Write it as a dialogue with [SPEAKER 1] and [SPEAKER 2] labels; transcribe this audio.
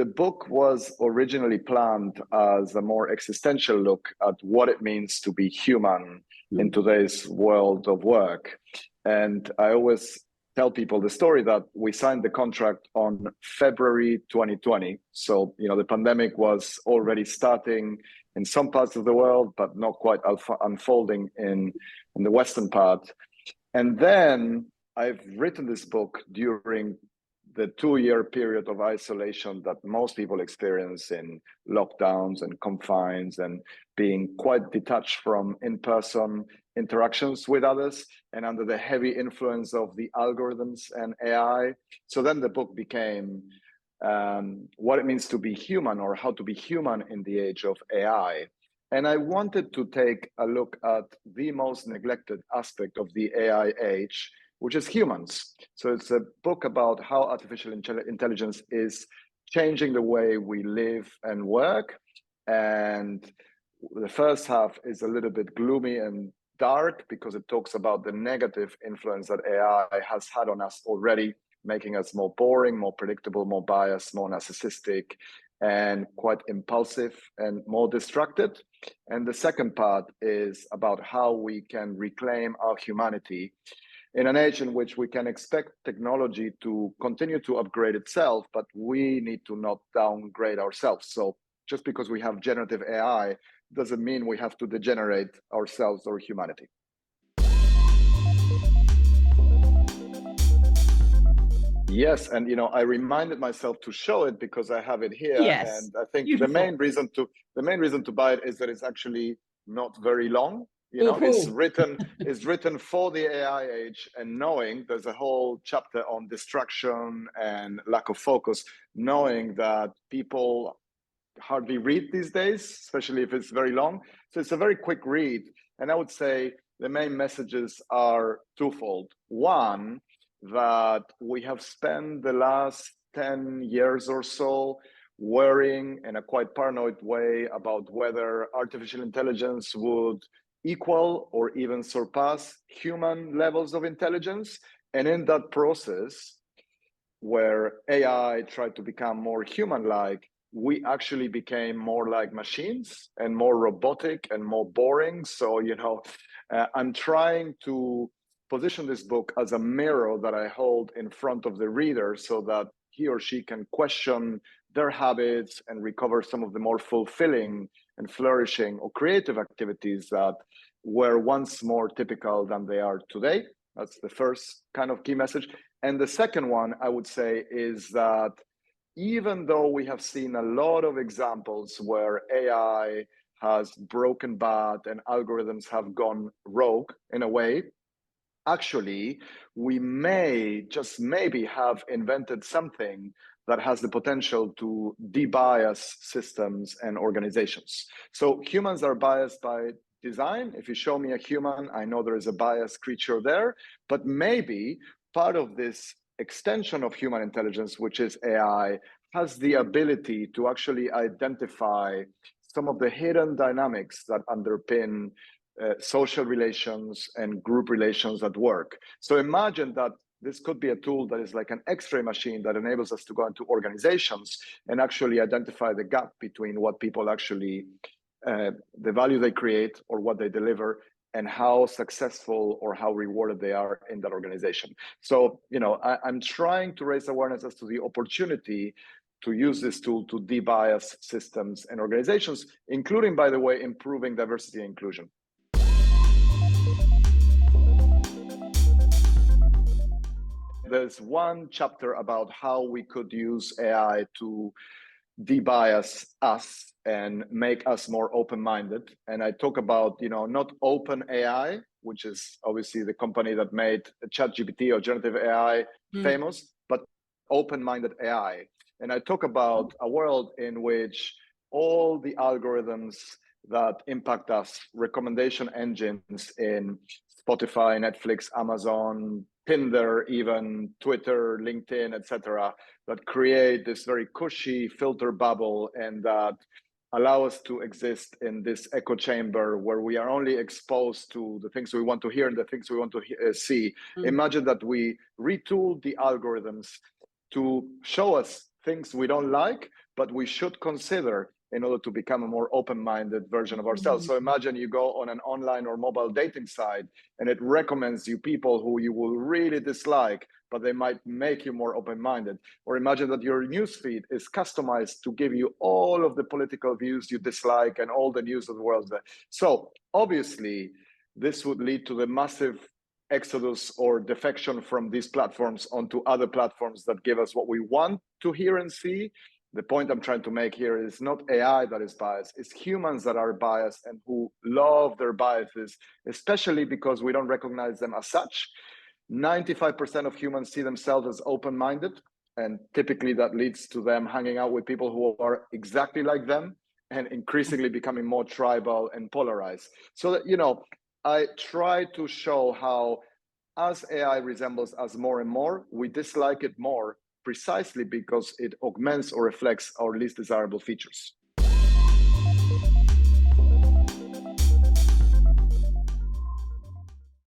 [SPEAKER 1] the book was originally planned as a more existential look at what it means to be human in today's world of work. And I always tell people the story that we signed the contract on February 2020. So, the pandemic was already starting in some parts of the world, but not quite unfolding in the Western part. And then I've written this book during the 2-year period of isolation that most people experience in lockdowns and confines and being quite detached from in-person interactions with others and under the heavy influence of the algorithms and AI. So then the book became what it means to be human, or how to be human in the age of AI. And I wanted to take a look at the most neglected aspect of the AI age, which is humans. So it's a book about how artificial intelligence is changing the way we live and work. And the first half is a little bit gloomy and dark because it talks about the negative influence that AI has had on us already, making us more boring, more predictable, more biased, more narcissistic, and quite impulsive and more distracted. And the second part is about how we can reclaim our humanity in an age in which we can expect technology to continue to upgrade itself, but we need to not downgrade ourselves. So just because we have generative AI doesn't mean we have to degenerate ourselves or humanity. Yes, and I reminded myself to show it because I have it here.
[SPEAKER 2] Yes,
[SPEAKER 1] and I think
[SPEAKER 2] beautiful.
[SPEAKER 1] the main reason to buy it is that it's actually not very long. It's written for the AI age, and knowing there's a whole chapter on distraction and lack of focus, knowing that people hardly read these days, especially if it's very long. So it's a very quick read. And I would say the main messages are twofold. One, that we have spent the last 10 years or so worrying in a quite paranoid way about whether artificial intelligence would equal or even surpass human levels of intelligence. And in that process, where AI tried to become more human-like, we actually became more like machines and more robotic and more boring. So, I'm trying to position this book as a mirror that I hold in front of the reader so that he or she can question their habits and recover some of the more fulfilling and flourishing or creative activities that were once more typical than they are today. That's the first kind of key message. And the second one, I would say, is that even though we have seen a lot of examples where AI has broken bad and algorithms have gone rogue in a way, actually, we may just maybe have invented something that has the potential to debias systems and organizations. So humans are biased by design. If you show me a human, I know there is a biased creature there, but maybe part of this extension of human intelligence, which is AI, has the ability to actually identify some of the hidden dynamics that underpin social relations and group relations at work. So imagine that this could be a tool that is like an X-ray machine that enables us to go into organizations and actually identify the gap between what people actually, the value they create or what they deliver, and how successful or how rewarded they are in that organization. So, I'm trying to raise awareness as to the opportunity to use this tool to debias systems and organizations, including, by the way, improving diversity and inclusion. There's one chapter about how we could use AI to debias us and make us more open-minded. And I talk about, not open AI, which is obviously the company that made ChatGPT or generative AI famous, but open-minded AI. And I talk about a world in which all the algorithms that impact us, recommendation engines in Spotify, Netflix, Amazon, Tinder, even Twitter, LinkedIn, etc., that create this very cushy filter bubble and that allow us to exist in this echo chamber where we are only exposed to the things we want to hear and the things we want to see. Imagine that we retool the algorithms to show us things we don't like, but we should consider in order to become a more open-minded version of ourselves. So imagine you go on an online or mobile dating site and it recommends you people who you will really dislike, but they might make you more open-minded. Or imagine that your newsfeed is customized to give you all of the political views you dislike and all the news of the world. So obviously, this would lead to the massive exodus or defection from these platforms onto other platforms that give us what we want to hear and see. The point I'm trying to make here is not AI that is biased, it's humans that are biased and who love their biases, especially because we don't recognize them as such. 95% of humans see themselves as open-minded, and typically that leads to them hanging out with people who are exactly like them and increasingly becoming more tribal and polarized. So that, I try to show how as AI resembles us more and more, we dislike it more precisely because it augments or reflects our least desirable features.